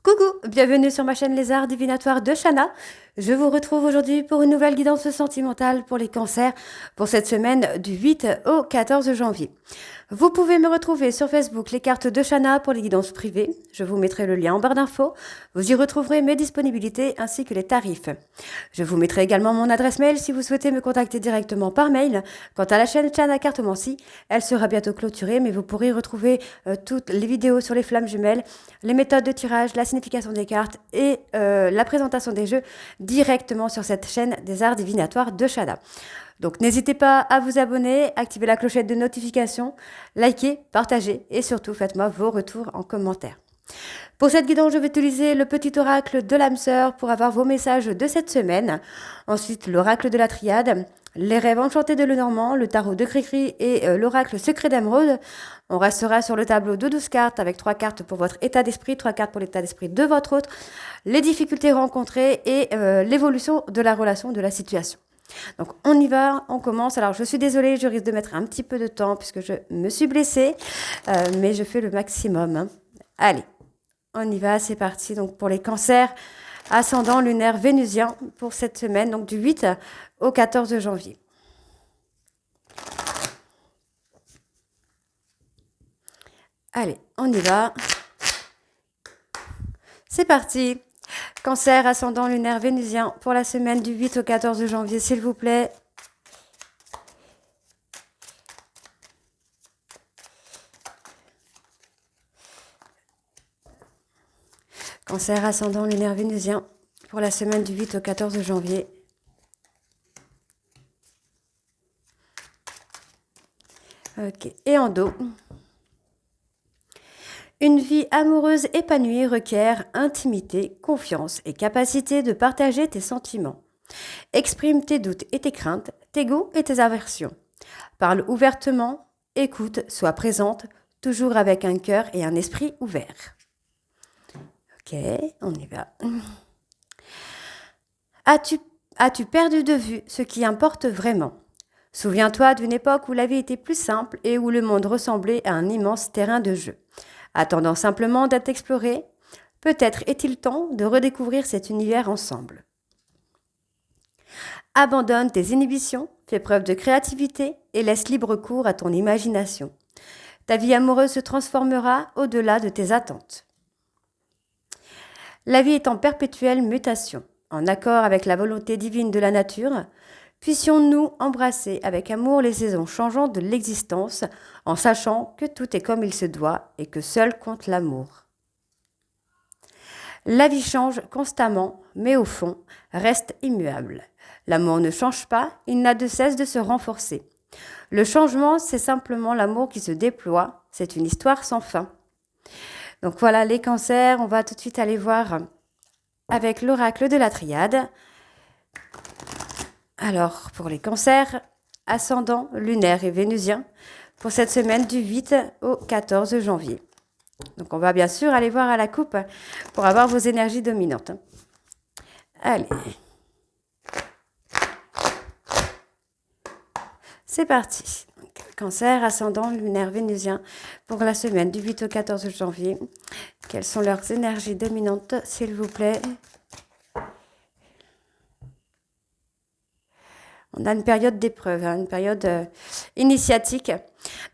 Coucou, bienvenue sur ma chaîne Les Arts Divinatoires de Shana. Je vous retrouve aujourd'hui pour une nouvelle guidance sentimentale pour les cancers pour cette semaine du 8 au 14 janvier. Vous pouvez me retrouver sur Facebook les cartes de Shana pour les guidances privées. Je vous mettrai le lien en barre d'infos. Vous y retrouverez mes disponibilités ainsi que les tarifs. Je vous mettrai également mon adresse mail si vous souhaitez me contacter directement par mail. Quant à la chaîne Shana Cartomancie, elle sera bientôt clôturée, mais vous pourrez retrouver toutes les vidéos sur les flammes jumelles, les méthodes de tirage, la signification des cartes et la présentation des jeux directement sur cette chaîne des arts divinatoires de Shana. Donc n'hésitez pas à vous abonner, activer la clochette de notification, liker, partager et surtout faites-moi vos retours en commentaire. Pour cette guidance, je vais utiliser le petit oracle de l'âme sœur pour avoir vos messages de cette semaine. Ensuite, l'oracle de la triade, les rêves enchantés de Lenormand, le tarot de Cricri et l'oracle secret d'émeraude. On restera sur le tableau de 12 cartes avec 3 cartes pour votre état d'esprit, 3 cartes pour l'état d'esprit de votre autre, les difficultés rencontrées et l'évolution de la relation, de la situation. Donc on y va, on commence. Alors je suis désolée, je risque de mettre un petit peu de temps puisque je me suis blessée, mais je fais le maximum. Hein. Allez, on y va, c'est parti. Donc pour les cancers, ascendant lunaire vénusien pour cette semaine, donc du 8 au 14 janvier. Allez, on y va. C'est parti. Cancer, ascendant lunaire vénusien pour la semaine du 8 au 14 janvier, s'il vous plaît. Cancer, ascendant lunaire vénusien pour la semaine du 8 au 14 janvier. Ok, et en dos. Une vie amoureuse épanouie requiert intimité, confiance et capacité de partager tes sentiments. Exprime tes doutes et tes craintes, tes goûts et tes aversions. Parle ouvertement, écoute, sois présente, toujours avec un cœur et un esprit ouvert. Ok, on y va. As-tu perdu de vue ce qui importe vraiment ? Souviens-toi d'une époque où la vie était plus simple et où le monde ressemblait à un immense terrain de jeu. Attendant simplement d'être exploré, peut-être est-il temps de redécouvrir cet univers ensemble. Abandonne tes inhibitions, fais preuve de créativité et laisse libre cours à ton imagination. Ta vie amoureuse se transformera au-delà de tes attentes. La vie est en perpétuelle mutation. En accord avec la volonté divine de la nature, puissions-nous embrasser avec amour les saisons changeantes de l'existence, en sachant que tout est comme il se doit et que seul compte l'amour. La vie change constamment, mais au fond, reste immuable. L'amour ne change pas, il n'a de cesse de se renforcer. Le changement, c'est simplement l'amour qui se déploie, c'est une histoire sans fin. Donc voilà les cancers, on va tout de suite aller voir avec l'oracle de la triade. Alors, pour les cancers, ascendant, lunaire et vénusien, pour cette semaine du 8 au 14 janvier. Donc, on va bien sûr aller voir à la coupe pour avoir vos énergies dominantes. Allez. C'est parti. Cancer, ascendant, lunaire, vénusien, pour la semaine du 8 au 14 janvier. Quelles sont leurs énergies dominantes, s'il vous plaît ? On a une période d'épreuve, une période initiatique.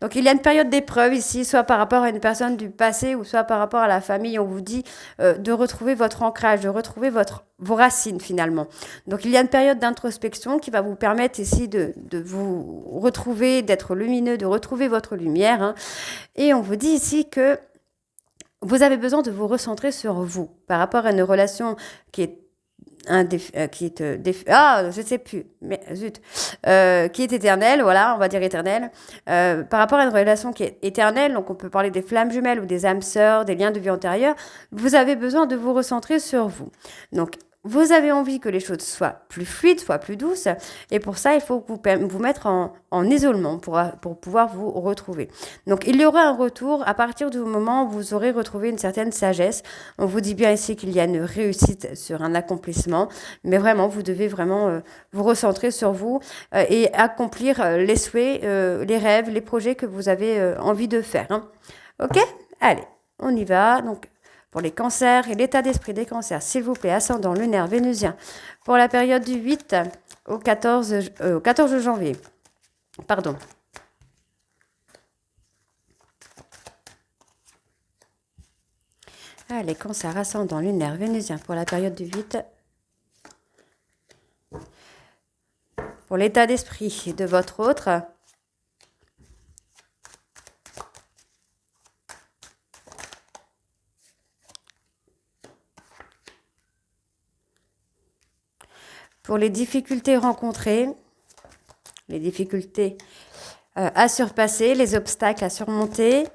Donc, il y a une période d'épreuve ici, soit par rapport à une personne du passé ou soit par rapport à la famille. On vous dit de retrouver votre ancrage, de retrouver vos racines finalement. Donc, il y a une période d'introspection qui va vous permettre ici de vous retrouver, d'être lumineux, de retrouver votre lumière. Hein. Et on vous dit ici que vous avez besoin de vous recentrer sur vous par rapport à une relation qui est je sais plus, mais zut, qui est éternelle, voilà, on va dire éternelle, par rapport à une relation qui est éternelle, donc on peut parler des flammes jumelles ou des âmes sœurs, des liens de vie antérieure, vous avez besoin de vous recentrer sur vous. Donc, vous avez envie que les choses soient plus fluides, soient plus douces, et pour ça, il faut vous mettre en isolement pour pouvoir vous retrouver. Donc, il y aura un retour à partir du moment où vous aurez retrouvé une certaine sagesse. On vous dit bien ici qu'il y a une réussite sur un accomplissement, mais vraiment, vous devez vraiment vous recentrer sur vous et accomplir les souhaits, les rêves, les projets que vous avez envie de faire. Hein. Ok ? Allez, on y va. Donc, pour les cancers et l'état d'esprit des cancers, s'il vous plaît, ascendant lunaire vénusien, pour la période du 8 au 14 janvier. Pardon. Allez, cancer ascendant lunaire vénusien pour la période du 8. Pour l'état d'esprit de votre autre. Pour les difficultés rencontrées, les difficultés à surpasser, les obstacles à surmonter.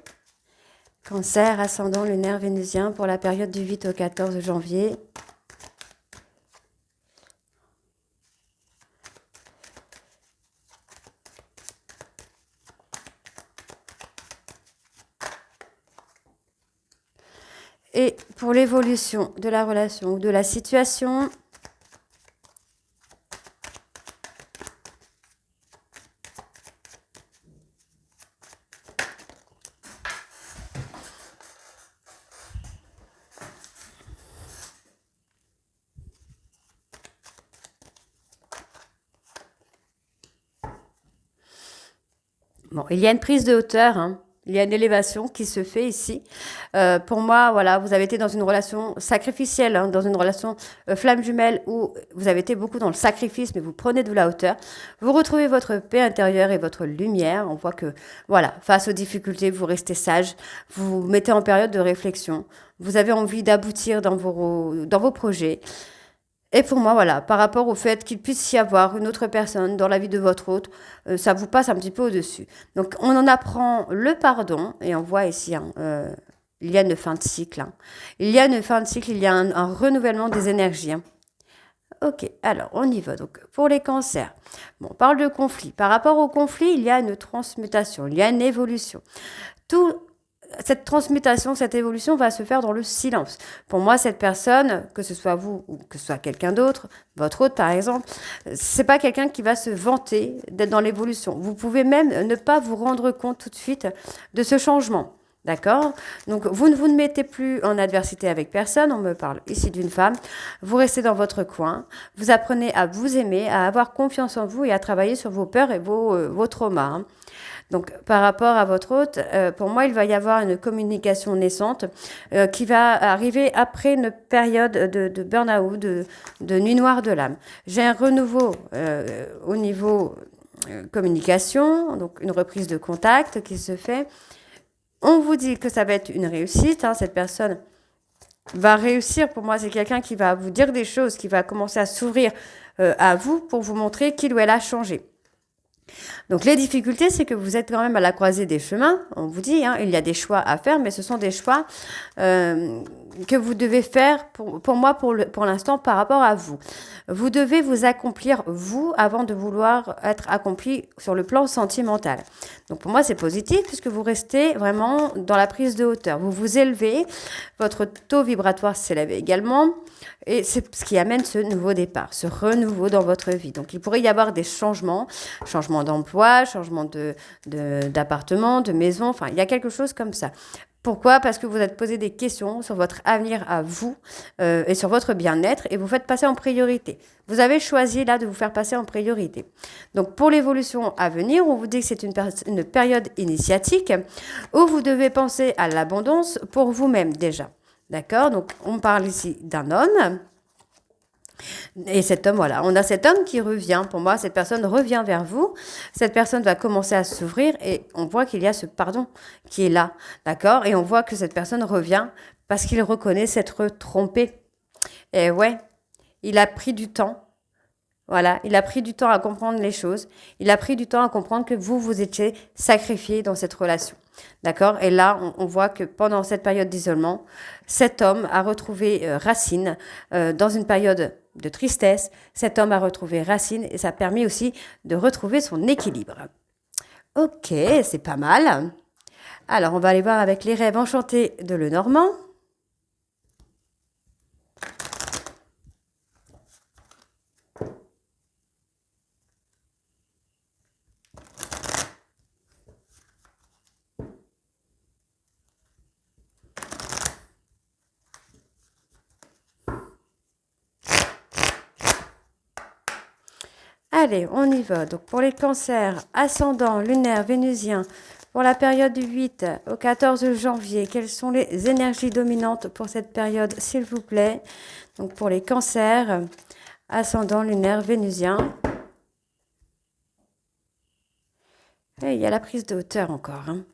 Cancer, ascendant lunaire vénusien pour la période du 8 au 14 janvier. Et pour l'évolution de la relation ou de la situation, bon, il y a une prise de hauteur, hein. Il y a une élévation qui se fait ici. Pour moi, voilà, vous avez été dans une relation sacrificielle, hein, dans une relation flamme jumelle où vous avez été beaucoup dans le sacrifice, mais vous prenez de la hauteur. Vous retrouvez votre paix intérieure et votre lumière. On voit que, voilà, face aux difficultés, vous restez sage. Vous vous mettez en période de réflexion. Vous avez envie d'aboutir dans vos projets. Et pour moi, voilà, par rapport au fait qu'il puisse y avoir une autre personne dans la vie de votre autre, ça vous passe un petit peu au-dessus. Donc, on en apprend le pardon, et on voit ici, hein, il y a une fin de cycle. Hein. Il y a une fin de cycle, il y a un renouvellement des énergies. Hein. Ok, alors on y va. Donc, pour les cancers, bon, on parle de conflit. Par rapport au conflit, il y a une transmutation, il y a une évolution. Cette transmutation, cette évolution va se faire dans le silence. Pour moi, cette personne, que ce soit vous ou que ce soit quelqu'un d'autre, votre autre par exemple, c'est pas quelqu'un qui va se vanter d'être dans l'évolution. Vous pouvez même ne pas vous rendre compte tout de suite de ce changement. D'accord? Donc, vous ne mettez plus en adversité avec personne. On me parle ici d'une femme. Vous restez dans votre coin. Vous apprenez à vous aimer, à avoir confiance en vous et à travailler sur vos peurs et vos traumas. Hein. Donc, par rapport à votre hôte, pour moi, il va y avoir une communication naissante qui va arriver après une période de burn-out, de nuit noire de l'âme. J'ai un renouveau au niveau communication, donc une reprise de contact qui se fait. On vous dit que ça va être une réussite. Hein, cette personne va réussir. Pour moi, c'est quelqu'un qui va vous dire des choses, qui va commencer à s'ouvrir à vous pour vous montrer qu'il ou elle a changé. Donc les difficultés, c'est que vous êtes quand même à la croisée des chemins. On vous dit, hein, il y a des choix à faire, mais ce sont des choix que vous devez faire, pour moi, pour l'instant, par rapport à vous. Vous devez vous accomplir, vous, avant de vouloir être accompli sur le plan sentimental. Donc pour moi, c'est positif, puisque vous restez vraiment dans la prise de hauteur. Vous vous élevez, votre taux vibratoire s'élève également, et c'est ce qui amène ce nouveau départ, ce renouveau dans votre vie. Donc il pourrait y avoir des changements d'emploi, changement d'appartement, de maison, enfin, il y a quelque chose comme ça. Pourquoi? Parce que vous êtes posé des questions sur votre avenir à vous et sur votre bien-être et vous faites passer en priorité. Vous avez choisi là de vous faire passer en priorité. Donc pour l'évolution à venir, on vous dit que c'est une période initiatique où vous devez penser à l'abondance pour vous-même déjà. D'accord? Donc on parle ici d'un homme. Et cet homme, voilà, on a cet homme qui revient. Pour moi, cette personne revient vers vous. Cette personne va commencer à s'ouvrir et on voit qu'il y a ce pardon qui est là, d'accord? Et on voit que cette personne revient parce qu'il reconnaît s'être trompé. Et ouais, il a pris du temps. Voilà, il a pris du temps à comprendre les choses. Il a pris du temps à comprendre que vous étiez sacrifié dans cette relation. D'accord? Et là, on voit que pendant cette période d'isolement, cet homme a retrouvé racine dans une période de tristesse. Cet homme a retrouvé racine et ça a permis aussi de retrouver son équilibre. Ok, c'est pas mal. Alors, on va aller voir avec les rêves enchantés de Lenormand. Allez, on y va. Donc pour les cancers, ascendant, lunaire, vénusien, pour la période du 8 au 14 janvier, quelles sont les énergies dominantes pour cette période, s'il vous plaît? Donc pour les cancers, ascendant, lunaire, vénusien. Et il y a la prise de hauteur encore. Hein.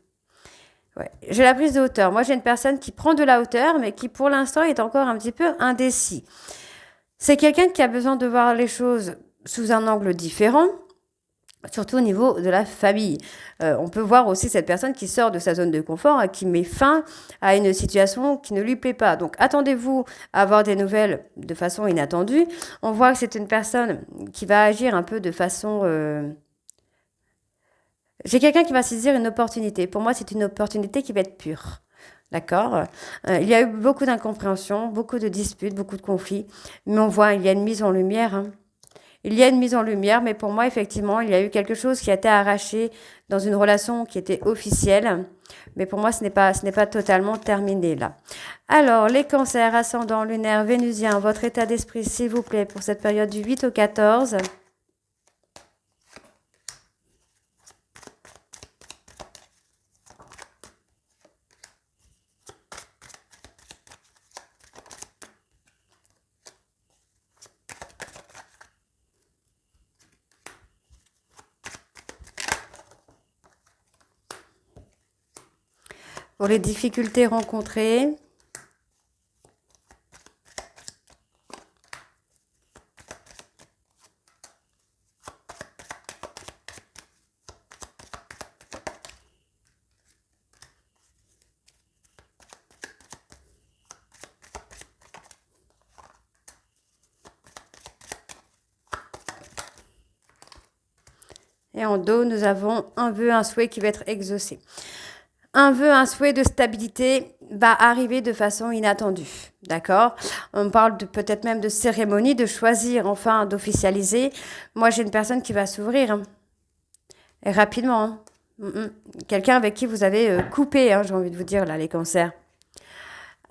Ouais. J'ai la prise de hauteur. Moi, j'ai une personne qui prend de la hauteur, mais qui pour l'instant est encore un petit peu indécis. C'est quelqu'un qui a besoin de voir les choses sous un angle différent, surtout au niveau de la famille. On peut voir aussi cette personne qui sort de sa zone de confort et qui met fin à une situation qui ne lui plaît pas. Donc attendez-vous à avoir des nouvelles de façon inattendue. On voit que c'est une personne qui va agir un peu de façon... J'ai quelqu'un qui va saisir une opportunité. Pour moi, c'est une opportunité qui va être pure. D'accord. Il y a eu beaucoup d'incompréhensions, beaucoup de disputes, beaucoup de conflits. Mais on voit, il y a une mise en lumière. Hein. Il y a une mise en lumière, mais pour moi, effectivement, il y a eu quelque chose qui a été arraché dans une relation qui était officielle. Mais pour moi, ce n'est pas totalement terminé là. Alors, les cancers, ascendant, lunaire, vénusien, votre état d'esprit, s'il vous plaît, pour cette période du 8 au 14. Pour les difficultés rencontrées. Et en dos, nous avons un vœu, un souhait qui va être exaucé. Un vœu, un souhait de stabilité va arriver de façon inattendue. D'accord? On parle peut-être même de cérémonie, de choisir, enfin, d'officialiser. Moi, j'ai une personne qui va s'ouvrir. Hein, et rapidement. Hein. Quelqu'un avec qui vous avez coupé, hein, j'ai envie de vous dire, là, les cancers.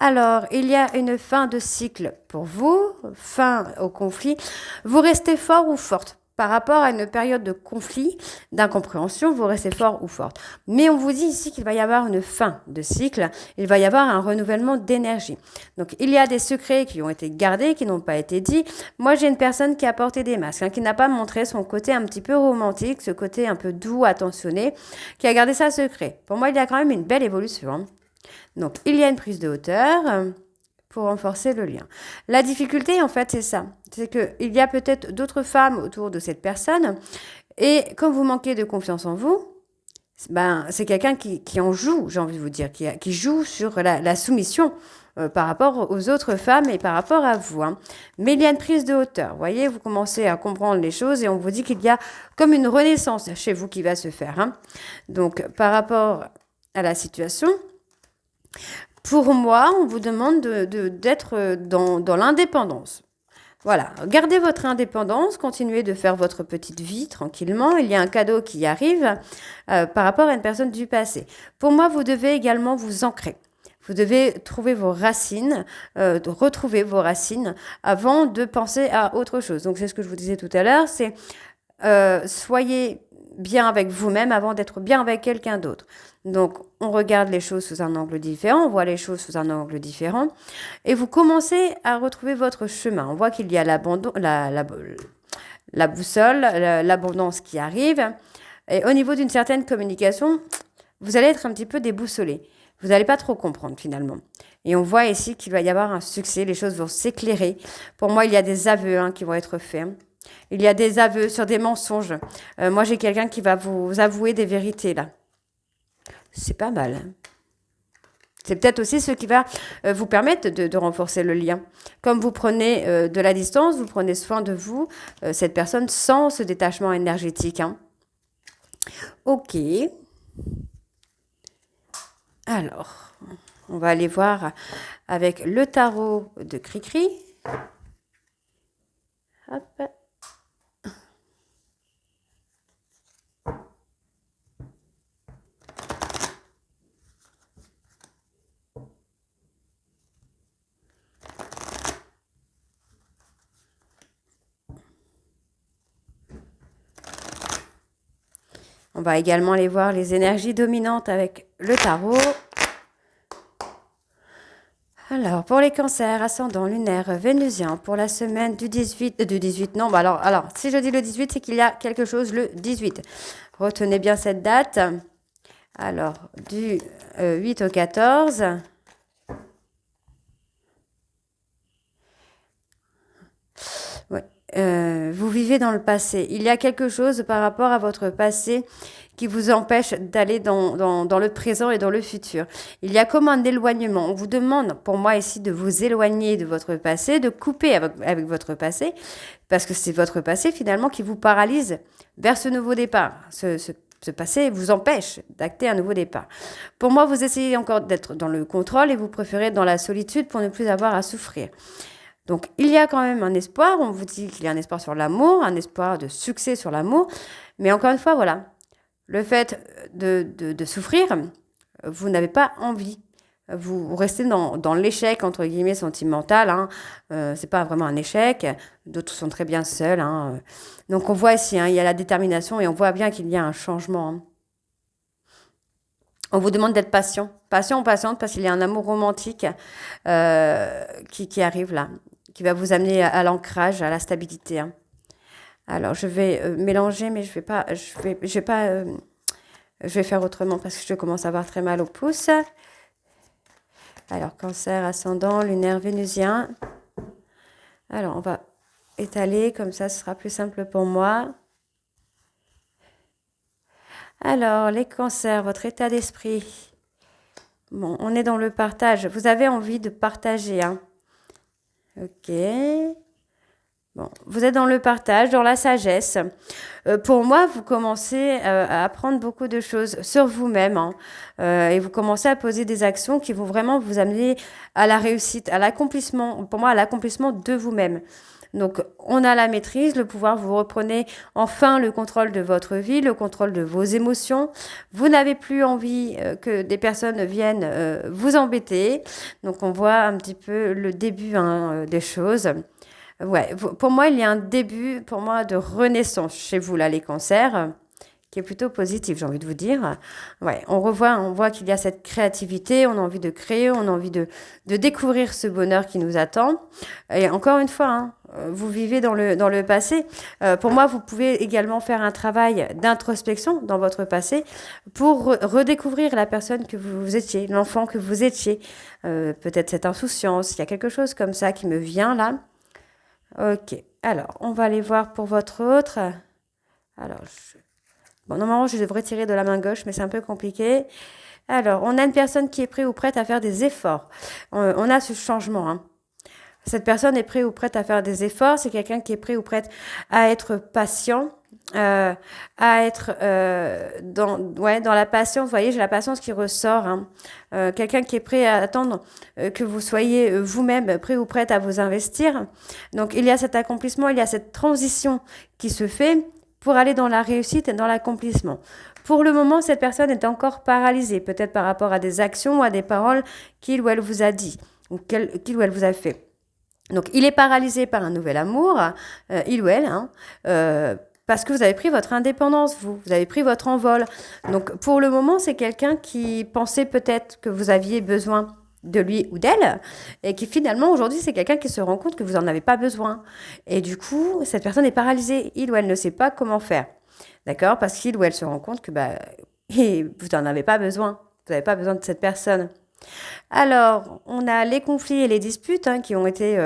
Alors, il y a une fin de cycle pour vous, fin au conflit. Vous restez fort ou forte par rapport à une période de conflit, d'incompréhension, vous restez fort ou forte. Mais on vous dit ici qu'il va y avoir une fin de cycle, il va y avoir un renouvellement d'énergie. Donc, il y a des secrets qui ont été gardés, qui n'ont pas été dits. Moi, j'ai une personne qui a porté des masques, hein, qui n'a pas montré son côté un petit peu romantique, ce côté un peu doux, attentionné, qui a gardé ça secret. Pour moi, il y a quand même une belle évolution. Hein. Donc, il y a une prise de hauteur pour renforcer le lien. La difficulté, en fait, c'est ça. C'est qu'il y a peut-être d'autres femmes autour de cette personne. Et comme vous manquez de confiance en vous, ben, c'est quelqu'un qui en joue, j'ai envie de vous dire, qui joue sur la soumission par rapport aux autres femmes et par rapport à vous. Hein. Mais il y a une prise de hauteur. Vous voyez, vous commencez à comprendre les choses et on vous dit qu'il y a comme une renaissance chez vous qui va se faire. Hein. Donc, par rapport à la situation... Pour moi, on vous demande d'être dans l'indépendance. Voilà, gardez votre indépendance, continuez de faire votre petite vie tranquillement. Il y a un cadeau qui arrive par rapport à une personne du passé. Pour moi, vous devez également vous ancrer. Vous devez trouver vos racines, retrouver vos racines avant de penser à autre chose. Donc, c'est ce que je vous disais tout à l'heure, c'est soyez bien avec vous-même avant d'être bien avec quelqu'un d'autre. Donc, on regarde les choses sous un angle différent, on voit les choses sous un angle différent, et vous commencez à retrouver votre chemin. On voit qu'il y a l'abandon, la boussole, l'abondance qui arrive, et au niveau d'une certaine communication, vous allez être un petit peu déboussolé. Vous n'allez pas trop comprendre finalement. Et on voit ici qu'il va y avoir un succès, les choses vont s'éclairer. Pour moi, il y a des aveux qui vont être faits. Il y a des aveux sur des mensonges. Moi, j'ai quelqu'un qui va vous avouer des vérités là. C'est pas mal. C'est peut-être aussi ce qui va vous permettre de renforcer le lien. Comme vous prenez de la distance, vous prenez soin de vous, cette personne sans ce détachement énergétique. Hein. Ok. Alors, on va aller voir avec le tarot de Cricri. Hop. On va également aller voir les énergies dominantes avec le tarot. Alors, pour les cancers, ascendant lunaire vénusien, pour la semaine du 18, non, bah alors, si je dis le 18, c'est qu'il y a quelque chose le 18. Retenez bien cette date. Alors, du 8 au 14. Ouais. Vous vivez dans le passé. Il y a quelque chose par rapport à votre passé qui vous empêche d'aller dans le présent et dans le futur. Il y a comme un éloignement. On vous demande, pour moi ici, de vous éloigner de votre passé, de couper avec votre passé, parce que c'est votre passé finalement qui vous paralyse vers ce nouveau départ. Ce passé vous empêche d'acter un nouveau départ. Pour moi, vous essayez encore d'être dans le contrôle et vous préférez être dans la solitude pour ne plus avoir à souffrir. Donc, il y a quand même un espoir. On vous dit qu'il y a un espoir sur l'amour, un espoir de succès sur l'amour. Mais encore une fois, voilà, le fait de souffrir, vous n'avez pas envie. Vous restez dans l'échec, entre guillemets, sentimental. Hein. C'est pas vraiment un échec. D'autres sont très bien seuls. Hein. Donc, on voit ici, hein, il y a la détermination et on voit bien qu'il y a un changement. Hein. On vous demande d'être patient. Patient ou patiente parce qu'il y a un amour romantique qui arrive là, qui va vous amener à l'ancrage, à la stabilité. Hein. Alors, je vais mélanger, mais je vais faire autrement parce que je commence à avoir très mal au pouce. Alors, cancer, ascendant, lunaire, vénusien. Alors, on va étaler, comme ça, ce sera plus simple pour moi. Alors, les cancers, votre état d'esprit. Bon, on est dans le partage. Vous avez envie de partager, hein. Ok. Bon, vous êtes dans le partage, dans la sagesse. Pour moi, vous commencez à apprendre beaucoup de choses sur vous-même. Hein, et vous commencez à poser des actions qui vont vraiment vous amener à la réussite, à l'accomplissement, pour moi, à l'accomplissement de vous-même. Donc, on a la maîtrise, le pouvoir, vous reprenez enfin le contrôle de votre vie, le contrôle de vos émotions. Vous n'avez plus envie que des personnes viennent vous embêter. Donc, on voit un petit peu le début des choses. Ouais, pour moi, il y a un début, pour moi, de renaissance chez vous, là, les cancers, qui est plutôt positif, j'ai envie de vous dire. Ouais, on voit qu'il y a cette créativité, on a envie de créer, on a envie de découvrir ce bonheur qui nous attend. Et encore une fois, hein, vous vivez dans le passé. Pour moi, vous pouvez également faire un travail d'introspection dans votre passé pour redécouvrir la personne que vous étiez, l'enfant que vous étiez. Peut-être cette insouciance, il y a quelque chose comme ça qui me vient là. Ok, alors, on va aller voir pour votre autre. Alors, bon, normalement, je devrais tirer de la main gauche, mais c'est un peu compliqué. Alors, on a une personne qui est prête ou prête à faire des efforts. On a ce changement. Hein. Cette personne est prête ou prête à faire des efforts. C'est quelqu'un qui est prêt ou prête à être patient, à être dans la patience. Vous voyez, j'ai la patience qui ressort. Hein. Quelqu'un qui est prêt à attendre que vous soyez vous-même prêt ou prête à vous investir. Donc, il y a cet accomplissement, il y a cette transition qui se fait pour aller dans la réussite et dans l'accomplissement. Pour le moment, cette personne est encore paralysée, peut-être par rapport à des actions ou à des paroles qu'il ou elle vous a dit ou qu'il ou elle vous a fait. Donc, il est paralysé par un nouvel amour, il ou elle, hein, parce que vous avez pris votre indépendance, vous avez pris votre envol. Donc, pour le moment, c'est quelqu'un qui pensait peut-être que vous aviez besoin de lui ou d'elle, et qui finalement, aujourd'hui, c'est quelqu'un qui se rend compte que vous n'en avez pas besoin. Et du coup, cette personne est paralysée, il ou elle ne sait pas comment faire. D'accord? Parce qu'il ou elle se rend compte que vous n'en avez pas besoin. Vous n'avez pas besoin de cette personne. Alors, on a les conflits et les disputes hein, qui ont été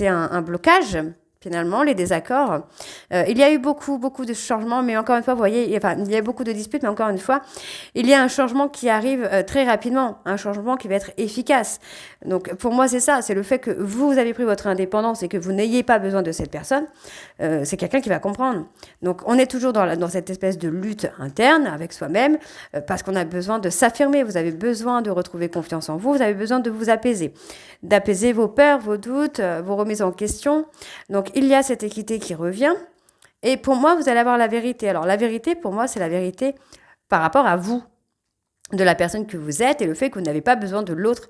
un blocage, finalement, les désaccords. Il y a eu beaucoup de changements, mais encore une fois, vous voyez, il y a beaucoup de disputes, mais encore une fois, il y a un changement qui arrive très rapidement, un changement qui va être efficace. Donc, pour moi, c'est ça, c'est le fait que vous avez pris votre indépendance et que vous n'ayez pas besoin de cette personne, c'est quelqu'un qui va comprendre. Donc, on est toujours dans cette espèce de lutte interne avec soi-même, parce qu'on a besoin de s'affirmer, vous avez besoin de retrouver confiance en vous, vous avez besoin de vous apaiser, d'apaiser vos peurs, vos doutes, vos remises en question. Donc, il y a cette équité qui revient. Et pour moi, vous allez avoir la vérité. Alors, la vérité, pour moi, c'est la vérité par rapport à vous. de la personne que vous êtes et le fait que vous n'avez pas besoin de l'autre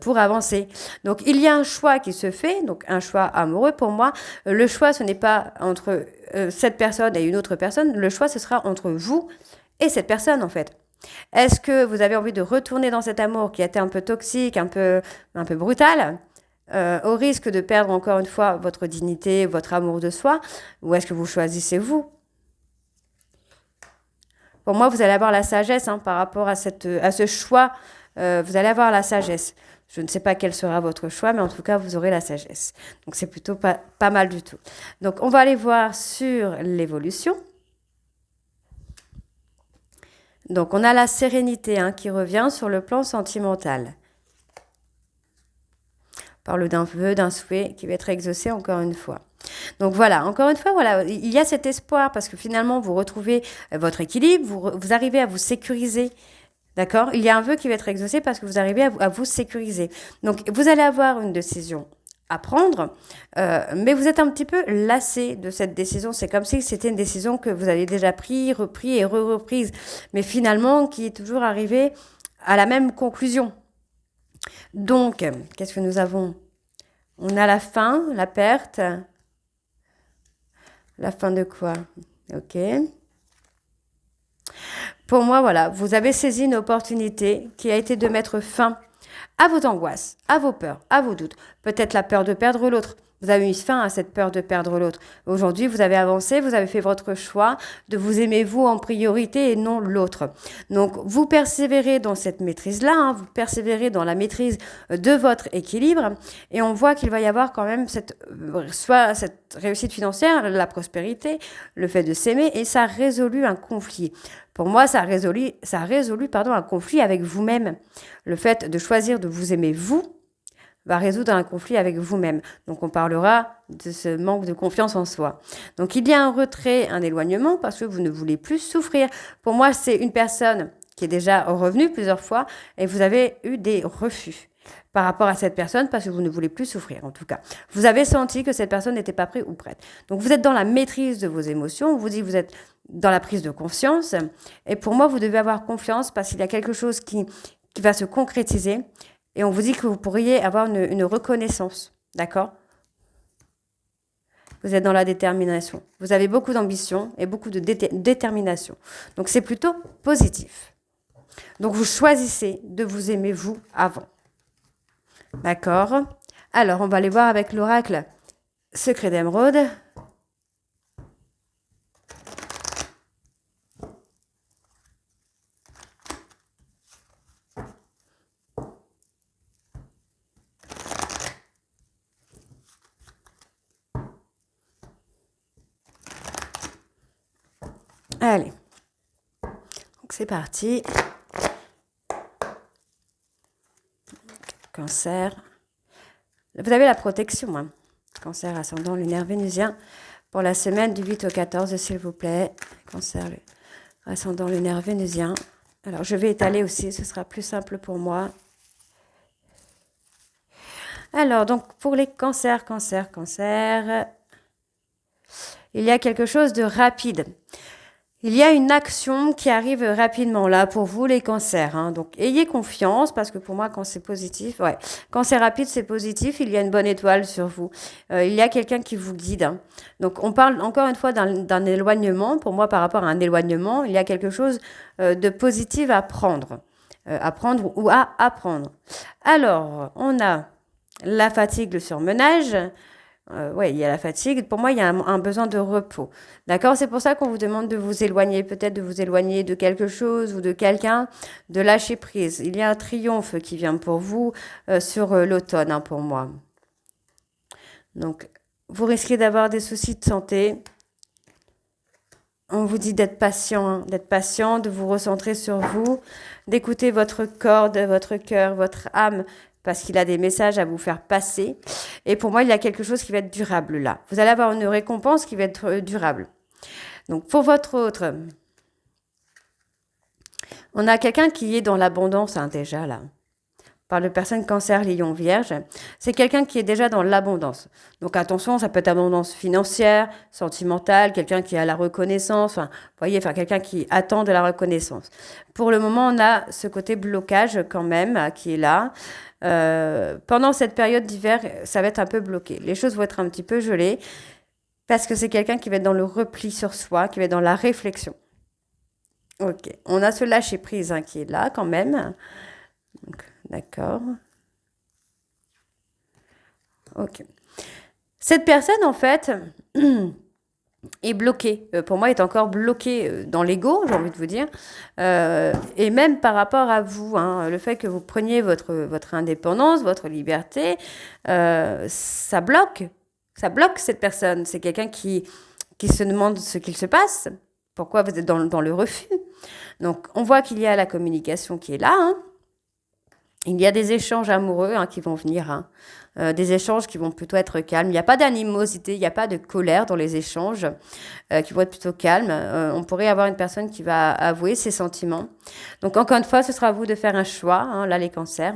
pour avancer. Donc, il y a un choix qui se fait, donc un choix amoureux pour moi. Le choix, ce n'est pas entre cette personne et une autre personne. Le choix, ce sera entre vous et cette personne, en fait. Est-ce que vous avez envie de retourner dans cet amour qui a été un peu toxique, un peu brutal, au risque de perdre encore une fois votre dignité, votre amour de soi, ou est-ce que vous choisissez vous? Pour moi, vous allez avoir la sagesse par rapport à ce choix. Vous allez avoir la sagesse. Je ne sais pas quel sera votre choix, mais en tout cas, vous aurez la sagesse. Donc, c'est plutôt pas mal du tout. Donc, on va aller voir sur l'évolution. Donc, on a la sérénité qui revient sur le plan sentimental. On parle d'un vœu, d'un souhait qui va être exaucé encore une fois. Donc voilà, encore une fois, voilà, il y a cet espoir parce que finalement, vous retrouvez votre équilibre, vous arrivez à vous sécuriser. D'accord? Il y a un vœu qui va être exaucé parce que vous arrivez à vous sécuriser. Donc, vous allez avoir une décision à prendre, mais vous êtes un petit peu lassé de cette décision. C'est comme si c'était une décision que vous avez déjà prise, repris et reprise, mais finalement qui est toujours arrivée à la même conclusion. Donc, qu'est-ce que nous avons? On a la fin, la perte. La fin de quoi? Ok. Pour moi, voilà, vous avez saisi une opportunité qui a été de mettre fin à vos angoisses, à vos peurs, à vos doutes. Peut-être la peur de perdre l'autre. Vous avez mis fin à cette peur de perdre l'autre. Aujourd'hui, vous avez avancé, vous avez fait votre choix de vous aimer vous en priorité et non l'autre. Donc, vous persévérez dans cette maîtrise-là, vous persévérez dans la maîtrise de votre équilibre et on voit qu'il va y avoir quand même soit cette réussite financière, la prospérité, le fait de s'aimer et ça résout un conflit. Pour moi, ça a résolu un conflit avec vous-même. Le fait de choisir de vous aimer vous va résoudre un conflit avec vous-même. Donc, on parlera de ce manque de confiance en soi. Donc, il y a un retrait, un éloignement parce que vous ne voulez plus souffrir. Pour moi, c'est une personne qui est déjà revenue plusieurs fois et vous avez eu des refus par rapport à cette personne parce que vous ne voulez plus souffrir, en tout cas. Vous avez senti que cette personne n'était pas prête ou prête. Donc, vous êtes dans la maîtrise de vos émotions. On vous dit que vous êtes dans la prise de conscience. Et pour moi, vous devez avoir confiance parce qu'il y a quelque chose qui va se concrétiser. Et on vous dit que vous pourriez avoir une reconnaissance. D'accord? Vous êtes dans la détermination. Vous avez beaucoup d'ambition et beaucoup de détermination. Donc, c'est plutôt positif. Donc, vous choisissez de vous aimer vous avant. D'accord? Alors, on va aller voir avec l'oracle Secret d'Émeraude. Allez, donc c'est parti. Cancer. Vous avez la protection, Cancer, ascendant lunaire vénusien, pour la semaine du 8 au 14, s'il vous plaît. Cancer, ascendant lunaire vénusien. Alors, je vais étaler aussi, ce sera plus simple pour moi. Alors, donc, pour les cancers, il y a quelque chose de rapide. Il y a une action qui arrive rapidement là pour vous les cancers. Donc ayez confiance parce que pour moi quand c'est positif, quand c'est rapide c'est positif, il y a une bonne étoile sur vous. Il y a quelqu'un qui vous guide. Donc on parle encore une fois d'un éloignement. Pour moi par rapport à un éloignement, il y a quelque chose de positif à prendre. Ou à apprendre. Alors on a la fatigue, le surmenage. Il y a la fatigue. Pour moi, il y a un besoin de repos. D'accord? C'est pour ça qu'on vous demande de vous éloigner, peut-être de vous éloigner de quelque chose ou de quelqu'un, de lâcher prise. Il y a un triomphe qui vient pour vous sur l'automne, pour moi. Donc, vous risquez d'avoir des soucis de santé. On vous dit d'être patient, de vous recentrer sur vous, d'écouter votre corps, votre cœur, votre âme, parce qu'il a des messages à vous faire passer. Et pour moi, il y a quelque chose qui va être durable là. Vous allez avoir une récompense qui va être durable. Donc, pour votre autre, on a quelqu'un qui est dans l'abondance déjà là. On parle de personnes cancer, lion, vierge, c'est quelqu'un qui est déjà dans l'abondance. Donc attention, ça peut être abondance financière, sentimentale, quelqu'un qui a la reconnaissance, enfin, vous voyez, enfin, quelqu'un qui attend de la reconnaissance. Pour le moment, on a ce côté blocage quand même qui est là. Pendant cette période d'hiver, ça va être un peu bloqué. Les choses vont être un petit peu gelées parce que c'est quelqu'un qui va être dans le repli sur soi, qui va être dans la réflexion. Ok, on a ce lâcher prise qui est là quand même. Donc, d'accord. Ok. Cette personne, en fait, est bloquée. Pour moi, est encore bloquée dans l'ego, j'ai envie de vous dire. Et même par rapport à vous, le fait que vous preniez votre indépendance, votre liberté, ça bloque. Ça bloque cette personne. C'est quelqu'un qui se demande ce qu'il se passe. Pourquoi vous êtes dans le refus? Donc, on voit qu'il y a la communication qui est là. Il y a des échanges amoureux qui vont venir. Des échanges qui vont plutôt être calmes. Il n'y a pas d'animosité, il n'y a pas de colère dans les échanges qui vont être plutôt calmes. On pourrait avoir une personne qui va avouer ses sentiments. Donc, encore une fois, ce sera à vous de faire un choix, là, les cancers.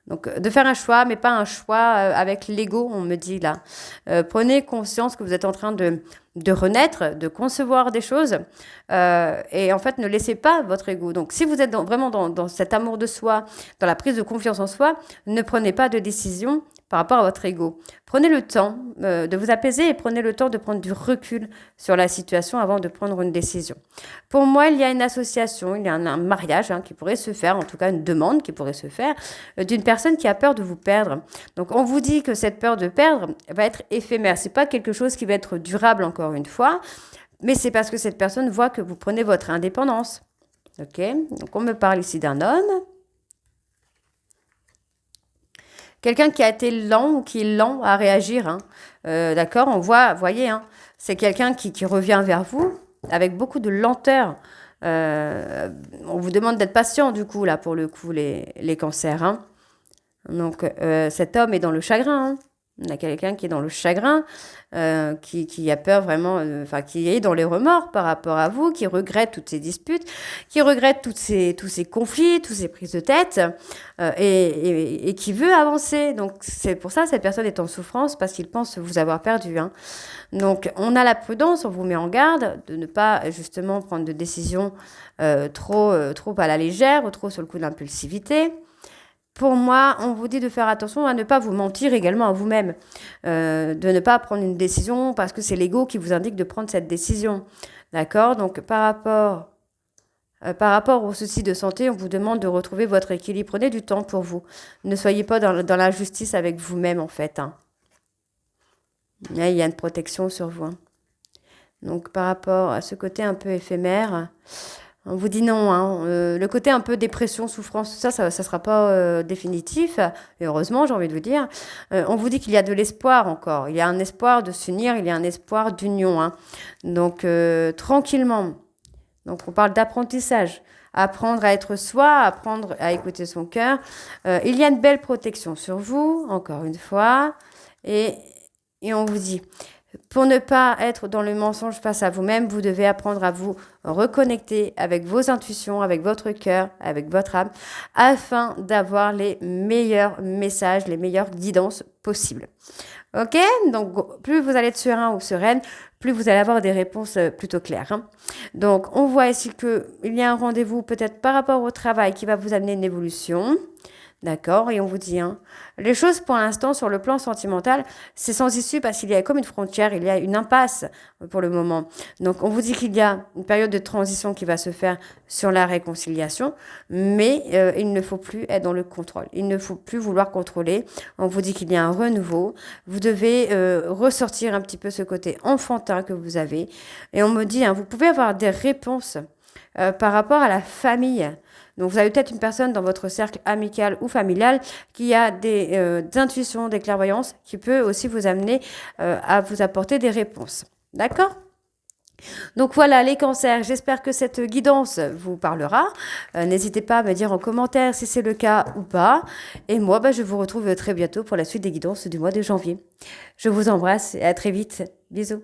Donc, de faire un choix, mais pas un choix avec l'ego, on me dit là. Prenez conscience que vous êtes en train de renaître, de concevoir des choses. Et en fait, ne laissez pas votre ego. Donc, si vous êtes vraiment dans cet amour de soi, dans la prise de confiance en soi, ne prenez pas de décision par rapport à votre ego. Prenez le temps de vous apaiser et prenez le temps de prendre du recul sur la situation avant de prendre une décision. Pour moi, il y a une association, il y a un mariage qui pourrait se faire, en tout cas une demande qui pourrait se faire, d'une personne qui a peur de vous perdre. Donc, on vous dit que cette peur de perdre va être éphémère. C'est pas quelque chose qui va être durable, encore une fois, mais c'est parce que cette personne voit que vous prenez votre indépendance. Ok, donc on me parle ici d'un homme. Quelqu'un qui a été lent ou qui est lent à réagir. D'accord, voyez, c'est quelqu'un qui revient vers vous avec beaucoup de lenteur. On vous demande d'être patient, du coup, là, pour le coup, les cancers. Donc, cet homme est dans le chagrin. On a quelqu'un qui est dans le chagrin, qui a peur vraiment, qui est dans les remords par rapport à vous, qui regrette toutes ces disputes, qui regrette tous ces conflits, toutes ces prises de tête, et qui veut avancer. Donc, c'est pour ça que cette personne est en souffrance, parce qu'il pense vous avoir perdu. Donc, on a la prudence, on vous met en garde de ne pas, justement, prendre de décisions trop à la légère ou trop sur le coup de l'impulsivité. Pour moi, on vous dit de faire attention à ne pas vous mentir également à vous-même, de ne pas prendre une décision parce que c'est l'ego qui vous indique de prendre cette décision. D'accord? Donc, par rapport aux soucis de santé, on vous demande de retrouver votre équilibre. Prenez du temps pour vous. Ne soyez pas dans l'injustice avec vous-même, en fait. Là, il y a une protection sur vous. Donc, par rapport à ce côté un peu éphémère, on vous dit non. Le côté un peu dépression, souffrance, tout ça, ça sera pas définitif. Et heureusement, j'ai envie de vous dire. On vous dit qu'il y a de l'espoir encore. Il y a un espoir de s'unir, il y a un espoir d'union. Donc, tranquillement. Donc, on parle d'apprentissage. Apprendre à être soi, apprendre à écouter son cœur. Il y a une belle protection sur vous, encore une fois. Et on vous dit... Pour ne pas être dans le mensonge face à vous-même, vous devez apprendre à vous reconnecter avec vos intuitions, avec votre cœur, avec votre âme, afin d'avoir les meilleurs messages, les meilleures guidances possibles. Ok? Donc, plus vous allez être serein ou sereine, plus vous allez avoir des réponses plutôt claires. Donc, on voit ici qu'il y a un rendez-vous peut-être par rapport au travail qui va vous amener une évolution. D'accord? Et on vous dit, les choses pour l'instant sur le plan sentimental, c'est sans issue parce qu'il y a comme une frontière, il y a une impasse pour le moment. Donc on vous dit qu'il y a une période de transition qui va se faire sur la réconciliation, mais il ne faut plus être dans le contrôle. Il ne faut plus vouloir contrôler. On vous dit qu'il y a un renouveau. Vous devez ressortir un petit peu ce côté enfantin que vous avez. Et on me dit, vous pouvez avoir des réponses par rapport à la famille. Donc, vous avez peut-être une personne dans votre cercle amical ou familial qui a des intuitions, des clairvoyances, qui peut aussi vous amener à vous apporter des réponses. D'accord ? Donc voilà les cancers, j'espère que cette guidance vous parlera. N'hésitez pas à me dire en commentaire si c'est le cas ou pas. Et moi, je vous retrouve très bientôt pour la suite des guidances du mois de janvier. Je vous embrasse et à très vite. Bisous.